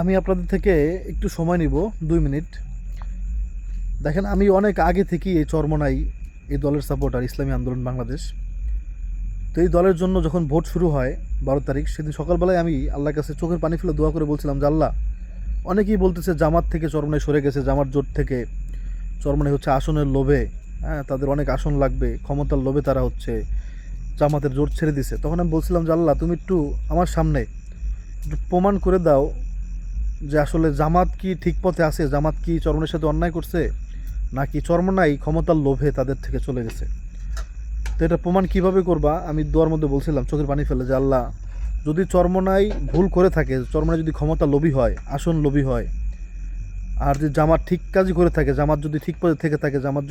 আমি আপনাদের থেকে একটু সময় নিব ২ মিনিট। দেখেন, আমি অনেক আগে থেকেই এই চরমোনাই এই দলের সাপোর্টার, ইসলামী আন্দোলন বাংলাদেশ। তো এই দলের জন্য যখন ভোট শুরু হয় ১২ তারিখ, সেদিন সকালবেলায় আমি আল্লাহর কাছে চোখের পানি ফেলে দোয়া করে বলছিলাম যে আল্লাহ, অনেকেই বলতেছে জামাত থেকে চরমোনাই সরে গেছে, জামাত জোট থেকে চরমোনাই হচ্ছে আসনের লোভে, হ্যাঁ তাদের অনেক আসন লাগবে, ক্ষমতার লোভে তারা হচ্ছে জামাতের জোট ছেড়ে দিছে। তখন আমি বলছিলাম যে আল্লাহ, তুমি একটু আমার সামনে একটু প্রমাণ করে দাও যে আসলে জামাত কি ঠিক পথে আছে, জামাত কি চরমনের সাথে অন্যায় করছে, নাকি চরমনাই ক্ষমতার লোভে তাদের থেকে চলে গেছে। তো এটা প্রমাণ কিভাবে করবা, আমি দোয়ার মধ্যে বলছিলাম চোখের পানি ফেলে যে আল্লাহ, যদি চরমনাই ভুল করে থাকে, চরমনাই যদি ক্ষমতা লোভী হয়, আসন লোভী হয়, আর যদি জামাত ঠিক কাজই করে থাকে, জামাত যদি ঠিক পদে থেকে থাকে, জামাত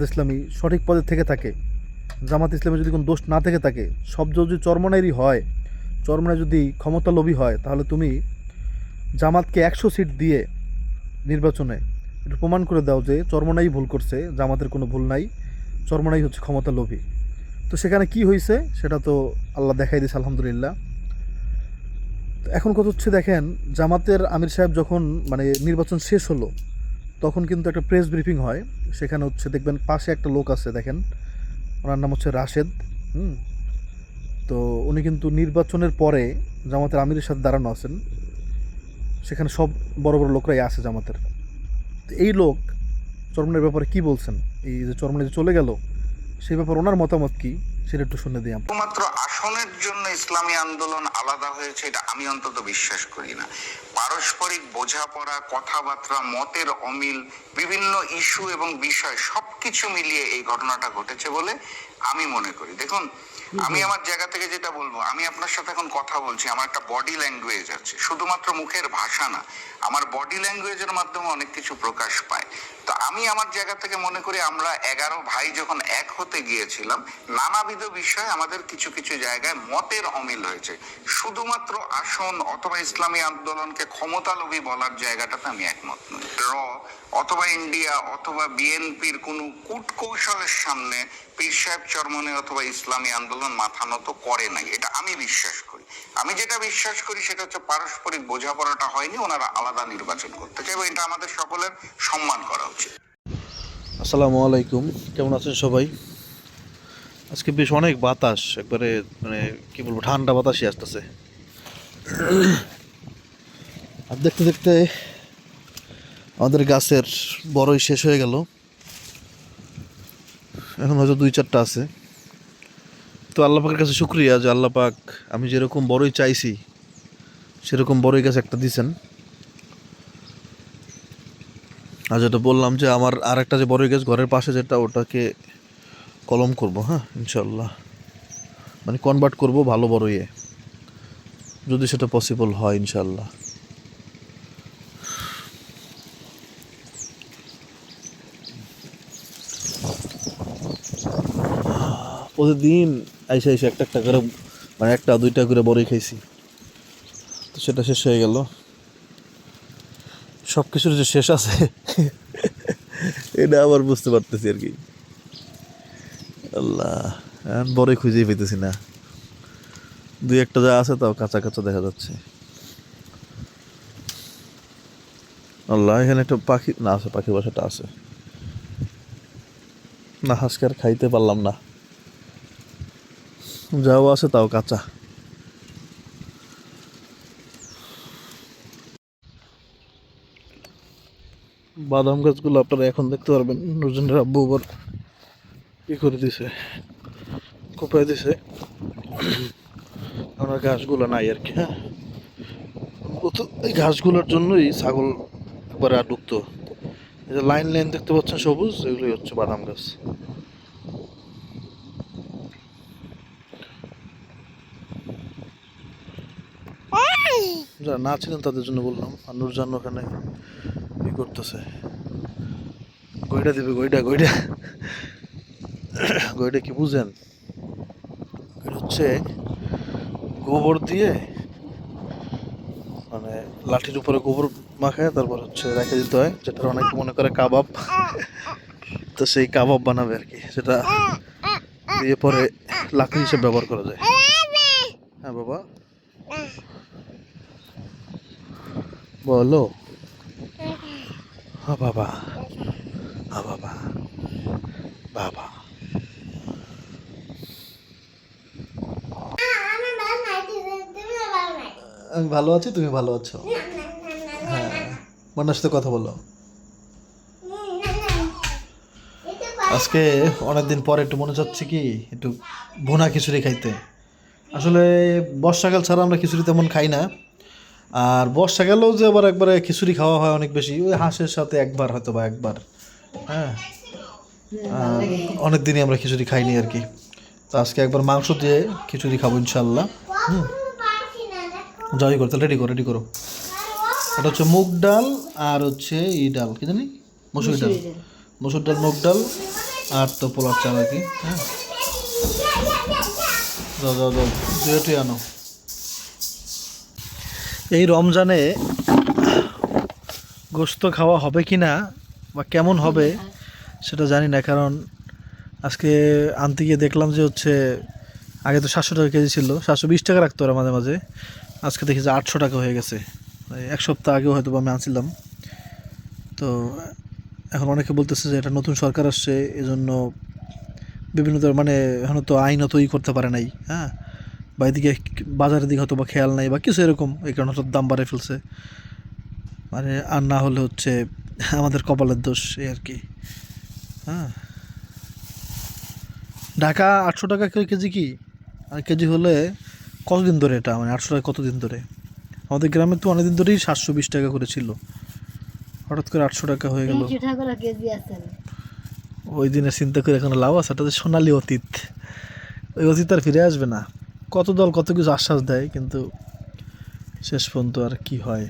ইসলামী সঠিক পদে থেকে থাকে, জামাত ইসলামী যদি কোনো দোষ না থেকে থাকে, সব যদি চরমনাইরই হয়, চরমনাই যদি ক্ষমতা লোভী হয়, তাহলে তুমি জামাতকে ১০০ সিট দিয়ে নির্বাচনে একটু প্রমাণ করে দাও যে চরমোনাই ভুল করছে, জামাতের কোনো ভুল নাই, চরমোনাই হচ্ছে ক্ষমতা লোভী। তো সেখানে কি হয়েছে সেটা তো আল্লাহ দেখাই দিয়েছে, আলহামদুলিল্লাহ। তো এখন কথা হচ্ছে, দেখেন, জামাতের আমির সাহেব যখন নির্বাচন শেষ হলো, তখন কিন্তু একটা প্রেস ব্রিফিং হয়। সেখানে হচ্ছে দেখবেন পাশে একটা লোক আছে, দেখেন, ওনার নাম হচ্ছে রাশেদ। হুম। তো উনি কিন্তু নির্বাচনের পরে জামাতের আমিরের সাথে দাঁড়ানো আছেন, সেখানে সব বড় বড় লোকরাই আছে জামাতের। তো এই লোক চরমনের ব্যাপারে কি বলছেন, এই যে চরমনে যে চলে গেল, সেই ব্যাপারে ওনার মতামত কি, সেটা একটু শুনে দিই আমরা। শুধুমাত্র আসনের জন্য ইসলামী আন্দোলন আলাদা হয়েছে এটা আমি অন্তত বিশ্বাস করি না। পারস্পরিক বোঝাপড়া, কথাবার্তা, মতের অমিল, বিভিন্ন ইস্যু এবং বিষয় সবকিছু মিলিয়ে এই ঘটনাটা ঘটেছে বলে আমি মনে করি। দেখুন, আমি আমার জায়গা থেকে যেটা বলবো, আমি আপনার সাথে এখন কথা বলছি, আমার একটা বডি ল্যাঙ্গুয়েজ আছে, শুধুমাত্র মুখের ভাষা না, আমার বডি ল্যাঙ্গুয়েজের মাধ্যমে অনেক কিছু প্রকাশ পায়। তো আমি আমার জায়গা থেকে মনে করি আমরা 11 ভাই যখন এক হতে গিয়েছিলাম, নানাবিধ বিষয়ে আমাদের কিছু কিছু জায়গায় মতের অমিল হয়েছে। শুধুমাত্র আসন অথবা ইসলামী আন্দোলনকে ক্ষমতালোভী বলার জায়গাটাতে আমি একমত নই। অথবা ইন্ডিয়া অথবা বিএনপির কোনো কূটকৌশলের সামনে পীর সাহেব চরমনে অথবা ইসলামী আন্দোলন মাথা নত করে নাই, এটা আমি বিশ্বাস করি। আমি যেটা বিশ্বাস করি সেটা হচ্ছে পারস্পরিক বোঝাপড়াটা হয়নি, ওনারা আলাদা নির্বাচন করতে চাই, এটা আমাদের সকলের সম্মান করা উচিত। আসসালামু আলাইকুম, কেমন আছেন সবাই? আজকে বেশ অনেক বাতাস, একবারে কি বলবো, ঠান্ডা বাতাসই আসতেছে। আর দেখতে দেখতে আমাদের গাছের বড়ই শেষ হয়ে গেল, এখন হয়তো ২-৪টা আছে। তো আল্লাহ পাকের কাছে শুক্রিয়া যে আল্লাহ পাক আমি যেরকম বড়ই চাইছি সেরকম বড়ই গাছ একটা দিছেন। আর যেটা বললাম যে আমার আর একটা যে বড়ই গাছ ঘরের পাশে যেটা, ওটাকে কলম করব, হ্যাঁ ইনশাল্লাহ, কনভার্ট করব ভালো বড়ইয়ে, যদি সেটা পসিবল হয় ইনশাল্লাহ। প্রতিদিন আইসা আইসা একটা একটা করে, একটা দুইটা করে বড়ই খাইছি, তো সেটা শেষ হয়ে গেল। সব কিছুর যে শেষ আছে এটা আবার বুঝতে পারতেছি আর কি। আল্লাহ, এখন বড়ই খুঁজেই পেতেছি না, দুই একটা যা আছে তাও কাঁচা কাঁচা দেখা যাচ্ছে। আল্লাহ, এখানে একটা পাখি না আছে, পাখির বাসাটা আছে না, আজকে আর খাইতে পারলাম না, যাও আছে তাও কাঁচা। বাদাম গাছগুলো আপনারা এখন দেখতে পারবেন, নুরজনের আব্বু আবার কি করে দিছে, কোপায় দিছে, আমার ঘাসগুলো নাই আর কি। হ্যাঁ, এই ঘাসগুলোর জন্যই ছাগল একবারে আর ঢুকতো। এই যে লাইন লাইন দেখতে পাচ্ছেন সবুজ, এগুলোই হচ্ছে বাদাম গাছ। যারা না ছিলেন তাদের জন্য বললাম। আর নুরজান ওখানে কি করতেছে, গইটা দিবে, গইটা গইটা গইটা কি বুঝেন, এটা হচ্ছে গোবর দিয়ে, লাঠির উপরে গোবর মাখায় তারপর হচ্ছে রেখে দিতে হয়, যেটা অনেকে মনে করে কাবাব। তো সেই কাবাব বানাবে আর কি, সেটা দিয়ে পরে লাকড়ি হিসেবে ব্যবহার করা যায়। হ্যাঁ বাবা, বলো। হ্যাঁ বাবা, হ্যাঁ বাবা, বাবা। আমি ভালো আছি, তুমি ভালো আছো? হ্যাঁ, মান্নার সাথে কথা বলো। আজকে অনেকদিন পরে একটু মনে চাচ্ছে কি একটু ভুনা খিচুড়ি খাইতে। আসলে বর্ষাকাল ছাড়া আমরা খিচুড়ি তেমন খাই না, আর বর্ষাকালেও যে আবার একবারে খিচুড়ি খাওয়া হয় অনেক বেশি, ওই হাঁসের সাথে একবার হয়তো বা একবার। হ্যাঁ, অনেক দিনই আমরা খিচুড়ি খাইনি আর কি। তো আজকে একবার মাংস দিয়ে খিচুড়ি খাবো ইনশাল্লাহ। হুম, যাই করো তাহলে, রেডি করো রেডি করো। এটা হচ্ছে মুগ ডাল আর হচ্ছে ডাল কি জানি, মসুর ডাল। মসুর ডাল, মুগ ডাল আর তো পোলার চাল আর কি। হ্যাঁ, যাও যাও যাও, দুটোই আনো। এই রমজানে গোস্ত খাওয়া হবে কি না বা কেমন হবে সেটা জানি না, কারণ আজকে আনতে গিয়ে দেখলাম যে হচ্ছে আগে তো 700 টাকা কেজি ছিল, 720 টাকা রাখতো ওরা মাঝে মাঝে। আজকে দেখি যে 800 টাকা হয়ে গেছে। এক সপ্তাহ আগেও হয়তো আমি আনছিলাম। তো এখন অনেকে বলতেছে যে এটা নতুন সরকার আসছে, এজন্য বিভিন্ন ধরনের মানে এখনও তো আইনত করতে পারে নাই। হ্যাঁ, বা এদিকে বাজারের দিকে হয়তো বা খেয়াল নাই বা কিছু এরকম, এই কারণে হয়তো দাম বাড়িয়ে ফেলছে। মানে আর না হলে হচ্ছে আমাদের কপালের দোষ এই আর কি। হ্যাঁ, ঢাকা 800 টাকা কেজি কি, আর কেজি হলে কতদিন ধরে এটা, মানে 800 টাকা কতদিন ধরে? আমাদের গ্রামে তো অনেকদিন ধরেই 720 টাকা করে ছিল, হঠাৎ করে 800 টাকা হয়ে গেল। ওই দিনে চিন্তা করে এখন লাভ আছে? এটা যে সোনালি অতীত, ওই অতীত আর ফিরে আসবে না। কত দল কত কিছু আশ্বাস দেয়, কিন্তু শেষ পর্যন্ত আর কি হয়।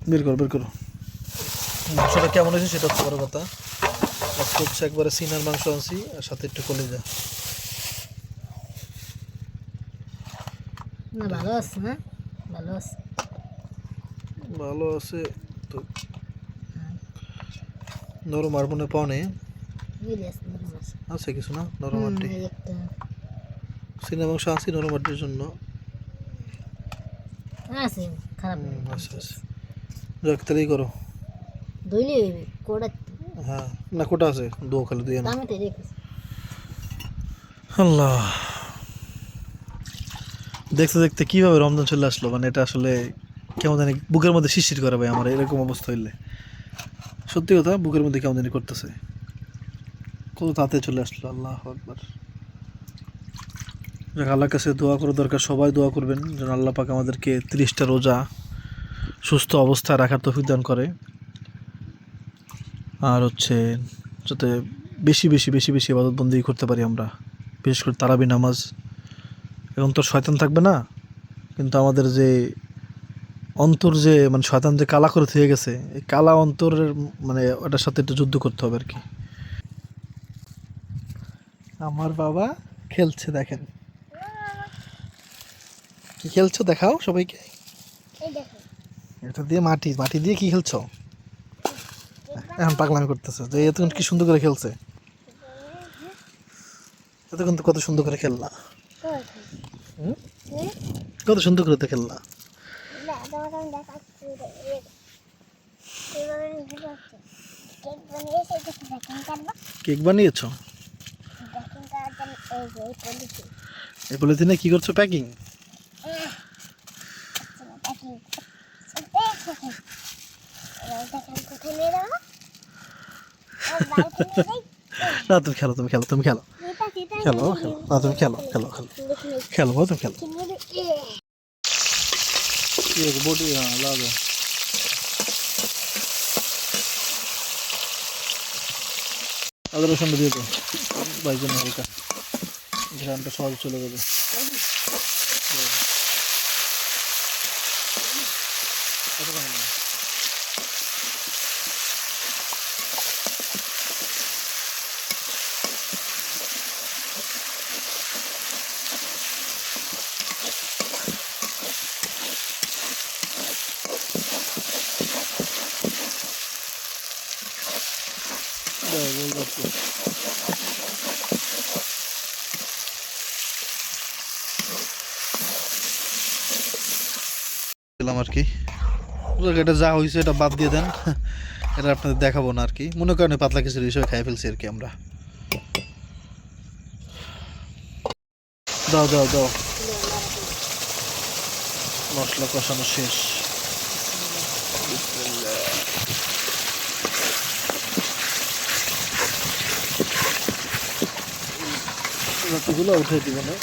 বের করো বের করো। মাংসটা কেমন হয়েছে সেটা হচ্ছে বড় কথা। আজকে হচ্ছে একবারে সিনার মাংস আনছি আর সাথে একটু কলিজা। না ভালো আছে, না ভালো আছে, ভালো আছে তো। নরম আর মনে পাও নেই আছে কিছু না, নরম আড্ডি। সিনা মাংস আনছি নরম আড্ডির জন্য। আছে খারাপ আচ্ছা আচ্ছা, যাক তাহলেই করো। দইলে হইবে কোড়া। হ্যাঁ, না কোটা আছে, দো খালি দিয়ে না। আমি তো রেখেছি। আল্লাহ, দেখতে দেখতে কীভাবে রমজান চলে আসলো, মানে এটা আসলে কেমন জানি বুকের মধ্যে শিরশির করে ভাই আমার এরকম অবস্থা হইলে। সত্যি কথা, বুকের মধ্যে কেমন জানি করতেছে। কত তাড়াতাড়ি চলে আসলো, আল্লাহ আকবার। যাক, আল্লাহর কাছে দোয়া করা দরকার, সবাই দোয়া করবেন যেন আল্লাহ পাক আমাদেরকে 30টা রোজা সুস্থ অবস্থায় রাখার তৌফিক দান করে। আর হচ্ছে যাতে বেশি বেশি বেশি বেশি ইবাদতবন্দি করতে পারি আমরা, বিশেষ করে তারাবি নামাজ। এখন তো শয়তান থাকবে না, কিন্তু আমাদের যে অন্তর, যে মানে শয়তান যে কালা করে থেকে গেছে, এই কালা অন্তরের মানে ওটার সাথে একটু যুদ্ধ করতে হবে আর কি। আমার বাবা খেলছে, দেখেন কি খেলছো, দেখাও সবাইকে। এটা দিয়ে মাটি মাটি দিয়ে কি খেলছো? এখন পাগলামি করতেছে যে এতক্ষণ কি সুন্দর করে খেলছে, এতক্ষণ তো কত সুন্দর করে খেললা। কত সুন্দর করে তো খেললা। কেক বানিয়েছো? এই পলিথিনে কি করছো, প্যাকিং? না তুমি খেলো, তুমি খেলো, তুমি খেলো, খেলো খেলো, না তুমি খেলো খেলো খেলো খেলো, তুমি খেলো। বডি লাগা আদা রসুনটা দিয়ে দাও বাইজন্য হালকা, ঘ্রানটা সহজে চলে যাবে। আর কি এটা যা হয়েছে এটা বাদ দিয়ে দেন, এটা আপনাদের দেখাবো না আর কি, মনে করেন পাতলা খিচুড়ি হিসেবে খাই ফেলছি আর কি আমরা। দাও দাও দাও, মশলা কষানো শেষ। বাকিগুলো উঠে দিব না,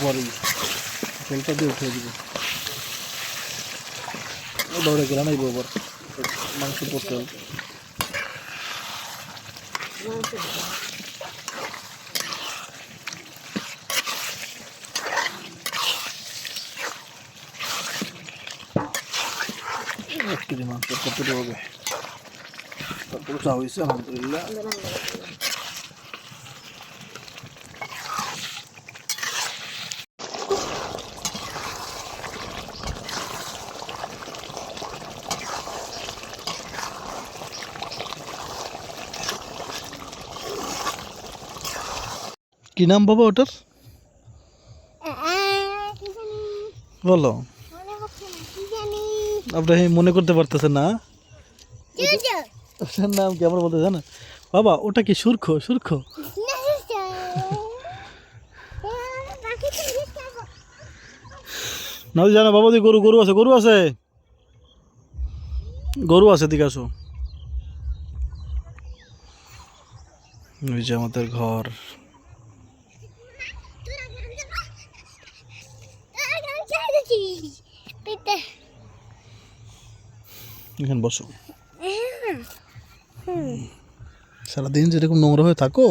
পরেই তেলটা দিয়ে উঠে দিব। দৌড়ে গেলাম এই গোবর মাংস পড়তে হবে। এক কেজি মাংস কতটুকু হবে, তারপরে চা হয়েছে আলহামদুলিল্লাহ। কি নাম বাবা ওটার, বলো? আপনি মনে করতে পারতেছেন না ওটার নাম কি? আমরা বলতে জানেন বাবা ওটা কি সুরখো? সুরখো না জানো বাবা, দি গরু, গরু আছে, গরু আছে, গরু আছে, দিকে আসো। ওই যে আমাদের ঘর, এখানে বসো। সারাদিন যেরকম নোংরা হয়ে থাকো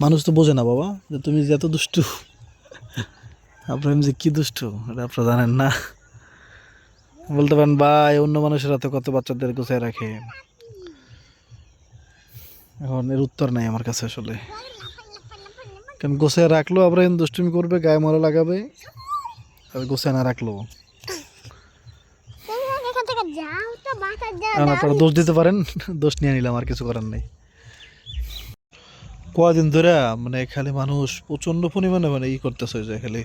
মানুষ তো বোঝে না বাবা যে তুমি যে এত দুষ্টু। আপনার যে কি দুষ্টু এটা আপনারা জানেন না। বলতে পারেন ভাই অন্য মানুষের হাতে কত বাচ্চাদের গোছায় রাখে, এখন এর উত্তর নাই আমার কাছে আসলে। কারণ গোছায় রাখলেও আবার দুষ্টুমি করবে, গায়ে মরা লাগাবে, আর গোছায় না রাখলো আপনারা দোষ দিতে পারেন, দোষ নিয়ে নিলাম, আর কিছু করার নেই। কদিন ধরে মানে খালি মানুষ প্রচণ্ড পরিমাণে মানে ই করতেছে, যে খালি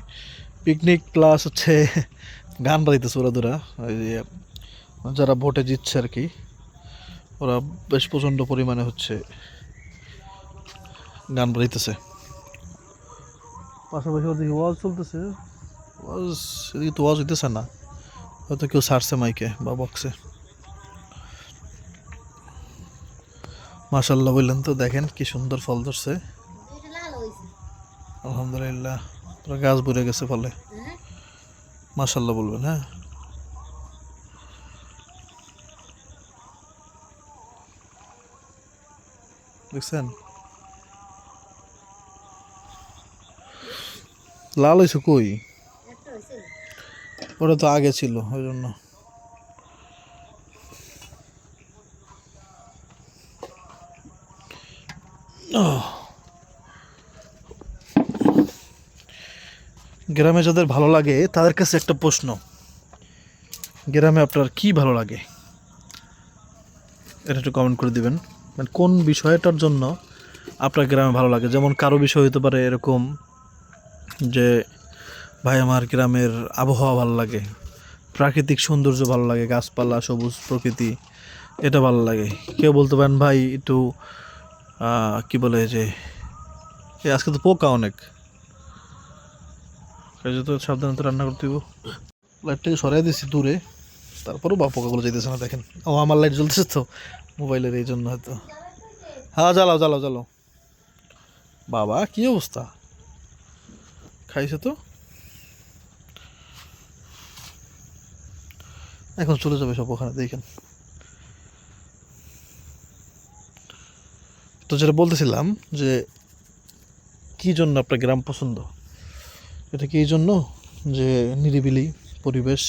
পিকনিক প্লাস হচ্ছে গান বাজাইতেছে ওরা ধরা, ওই যে যারা ভোটে জিতছে আর কি, ওরা বেশ প্রচণ্ড পরিমাণে হচ্ছে গান বাজাইতেছে। পাশাপাশি ওদিকে ওয়াজ চলতেছে, ওয়াজ এদিকে তো ওয়াজ হইতেছে না, হয়তো কেউ ছাড়ছে মাইকে বা বক্সে। মাশাল্লাহ বললেন তো, দেখেন কি সুন্দর ফল ধরছে আলহামদুলিল্লাহ, পুরো গাছ ভরে গেছে ফলে। মাশাল্লাহ বলবেন। হ্যাঁ দেখছেন লাল হয়েছে কই, ওটা তো আগে ছিল ওই জন্য। গ্রামে যাদের ভালো লাগে তাদের কাছে একটা প্রশ্ন, গ্রামে আপনার কি ভালো লাগে এটা একটু কমেন্ট করে দিবেন। মানে কোন বিষয়টার জন্য আপনার গ্রামে ভালো লাগে। যেমন কারো বিষয় হতে পারে এরকম যে ভাই আমার গ্রামের আবহাওয়া ভালো লাগে, প্রাকৃতিক সৌন্দর্য ভালো লাগে, গাছপালা সবুজ প্রকৃতি এটা ভালো লাগে। কেউ বলতে পারেন ভাই একটু কি বলে যে আজকে তো পোকা অনেক, তো সাবধানে রান্না করতে দিব। লাইটটাকে সরাই দিচ্ছি দূরে, তারপরেও বা পোকাগুলো যেতেছে না। দেখেন ও আমার লাইট জ্বলতেছে তো মোবাইলের, এই জন্য হয়তো। হ্যাঁ জ্বালাও জ্বালাও জ্বালাও। বাবা কি অবস্থা, খাইছে তো, এখন চলে যাবে সব ওখানে। দেখেন তো যেটা বলতেছিলাম যে কি জন্য আপনার গ্রাম পছন্দ, এটা কি এই জন্য যে নিরিবিলি পরিবেশ,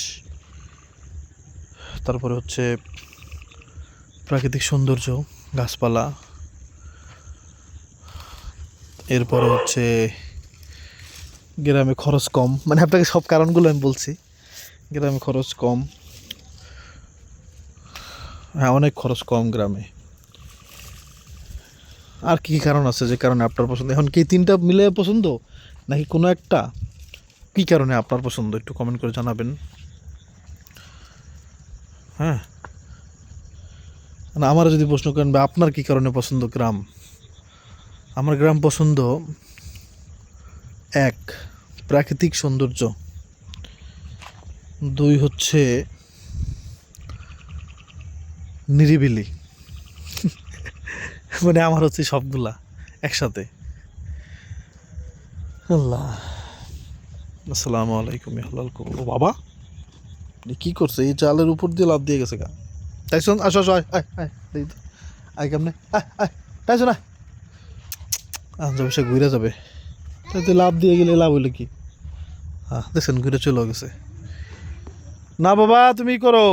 তারপরে হচ্ছে প্রাকৃতিক সৌন্দর্য, গাছপালা, এরপরে হচ্ছে গ্রামে খরচ কম। মানে আপনাকে সব কারণগুলো আমি বলছি, গ্রামে খরচ কম, হ্যাঁ অনেক খরচ কম গ্রামে। আর কি কারণ আছে যে কারণে আপনার পছন্দ? এখন কি তিনটা মিলে পছন্দ নাকি কোনো একটা, কি কারণে আপনার পছন্দ একটু কমেন্ট করে জানাবেন। হ্যাঁ, আমার যদি প্রশ্ন করেন বা আপনার কি কারণে পছন্দ গ্রাম, আমার গ্রাম পছন্দ, এক, প্রাকৃতিক সৌন্দর্য, দুই হচ্ছে নিরিবিলি। মানে আমার হচ্ছে সবগুলা একসাথে। আল্লাহ, আসসালামু আলাইকুম। হালাল করো ও বাবা, এ কি করছে? এই চালের উপর দিয়ে লাফ দিয়ে গেছে গা। টাইসন আসো আসো, আয় আয় আয়, দেখি তো আয় কেমনে, আয় আয় টাইসন আয়। যাবে, সে ঘুরে যাবে। তাই তো লাভ দিয়ে গেলে লাভ হইলো কি? হ্যাঁ দেখছেন, ঘুরে চলে গেছে। না বাবা, তুমি করো,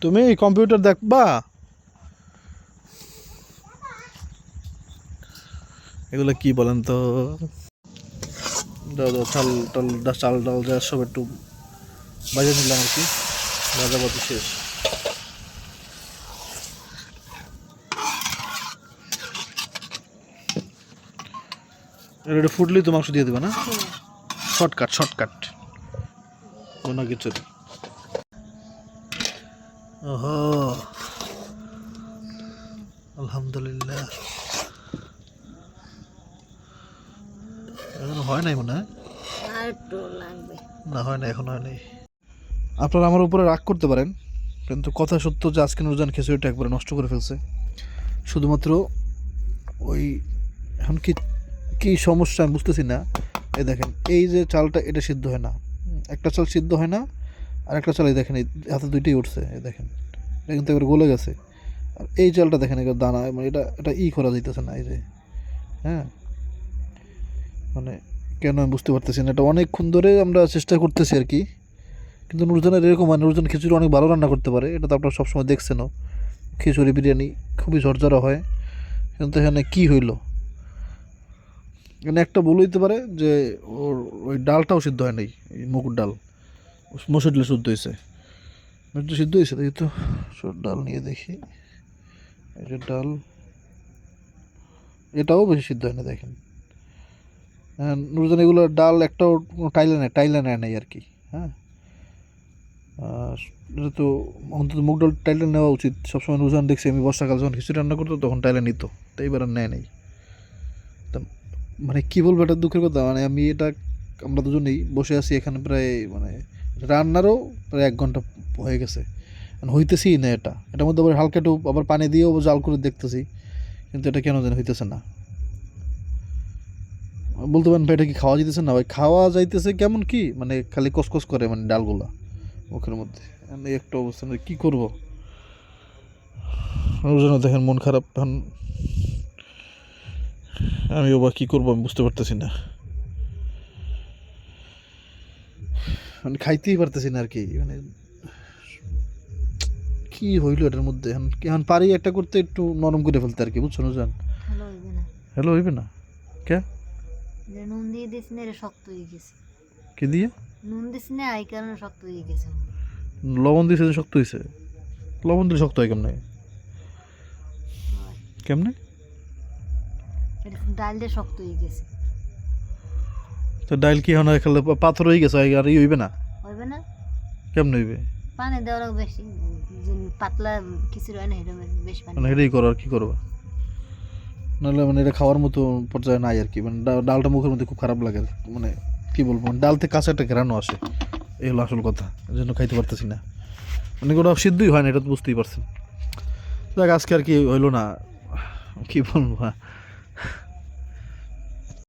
তুমি কম্পিউটার দেখবা। এগুলো কি বলেন তো? দাও দাও, চাল টাল, চাল ডাল যা সব একটু বাজে নিলাম আর কি, ভাজাভাজি শেষ। এটা ফুটলেই তো মাংস দিয়ে দেবে না? শর্টকাট শর্টকাট, কোনো কিছু নেই। ওহো, আলহামদুলিল্লাহ। এখন হয় নাই মনে হয়, আর একটু লাগবে। না হয় না, এখন হয় নাই। আপনারা আমার উপরে রাগ করতে পারেন, কিন্তু কথা সত্য যে আজকে নুরজান খিচুড়িটা একবারে নষ্ট করে ফেলছে। শুধুমাত্র ওই, এখন কি কি সমস্যা আমি বুঝতেছি না। এই দেখেন, এই যে চালটা, এটা সিদ্ধ হয় না, একটা চাল সিদ্ধ হয় না, আর একটা চাল এই দেখেন, এই হাতে দুইটাই উঠছে, এই দেখেন এটা কিন্তু একবার গলে গেছে। আর এই চালটা দেখেন একবার দানা, মানে এটা এটা করা যাইতেছে না, এই যে, হ্যাঁ, মানে কেন আমি বুঝতে পারতেছি না। এটা অনেকক্ষণ ধরে আমরা চেষ্টা করতেছি আর কি, কিন্তু নুরজানের এরকম হয়, নুরজান খিচুড়ি অনেক ভালো রান্না করতে পারে, এটা তো আপনারা সবসময় দেখছেনও। খিচুড়ি বিরিয়ানি খুবই ঝরঝরা হয়, কিন্তু এখানে কী হইলো, এখানে একটা ভুল হইতে পারে যে ওর ওই ডালটাও সিদ্ধ হয় নাই, এই মুগুর ডাল, মসুর ডাল শুদ্ধ হয়েছে, সিদ্ধ হয়েছে। দেখি তো ডাল নিয়ে দেখি, এই যে ডাল, এটাও বেশি সিদ্ধ হয় না দেখেন। নুরজান এগুলো ডাল একটাও টাইলা নেয় নাই আর কি। হ্যাঁ, এটা তো অন্তত মুগ ডাল টাইলা নেওয়া উচিত সবসময়। নুরজান দেখছি আমি বর্ষাকাল যখন খিচুড়ি রান্না করতো তখন টাইলা নিত, তো এইবার আর নেয় নেই। মানে কী বলবো, এটা দুঃখের কথা। মানে আমি এটা, আমরা দুজনেই বসে আছি এখানে প্রায়, মানে রান্নারও প্রায় 1 ঘন্টা হয়ে গেছে, হইতেছি না। এটার মধ্যে আবার হালকা একটু আবার পানি দিয়েও জাল করে দেখতেছি, কিন্তু এটা কেন যেন হইতেছে না। বলতে পারেন ভাই, এটা কি খাওয়া যাইতেছে না? ভাই খাওয়া যাইতেছে কেমন কি, মানে খালি কসকস করে, মানে ডালগুলা মুখের মধ্যে, এই একটা অবস্থা। কী করবো, দেখেন মন খারাপ। আমিও বা কী করবো, আমি বুঝতে পারতেছি না, মানে খাইতেই পারতেছি না আর কি। মানে কি হইলো এটার মধ্যে, এখন পারি একটা করতে, একটু নরম করে ফেলতে আর কি, বুঝছো নুরজান? ভালো হইবে না। হ্যালো, হইবে না কে? যে নুন দিয়ে দিস না, এটা শক্ত হয়ে গেছে। কি দিয়ে? নুন দিস না, এই কারণে শক্ত হয়ে গেছে। লবণ দিয়েছে যে শক্ত হয়েছে? লবণ দিলে শক্ত হয় কেমনে? কেমনে? এটা ডাল দিয়ে শক্ত হয়ে গেছে। তো ডাইল কি এখন খেলে পাথর হয়ে গেছে, আর হইবে না? হইবে না, কেমনে হইবে? পানি দেওয়া লাগবে বেশি, যে পাতলা খিচুড়ি হয় না, এটা বেশি পানি। মানে এটাই করো, আর কি করবা? নাহলে মানে এটা খাওয়ার মতো পর্যায়ে নাই আর কি। মানে ডালটা মুখের মধ্যে খুব খারাপ লাগে, মানে কি বলবো, মানে ডাল থেকে কাঁচা একটা ঘেরানো আসে, এই হলো আসল কথা। এই জন্য খাইতে পারতেছি না, মানে কোনো সিদ্ধই হয় না, এটা তো বুঝতেই পারছেন। দেখ আজকে আর কি হইলো না, কি বলবো।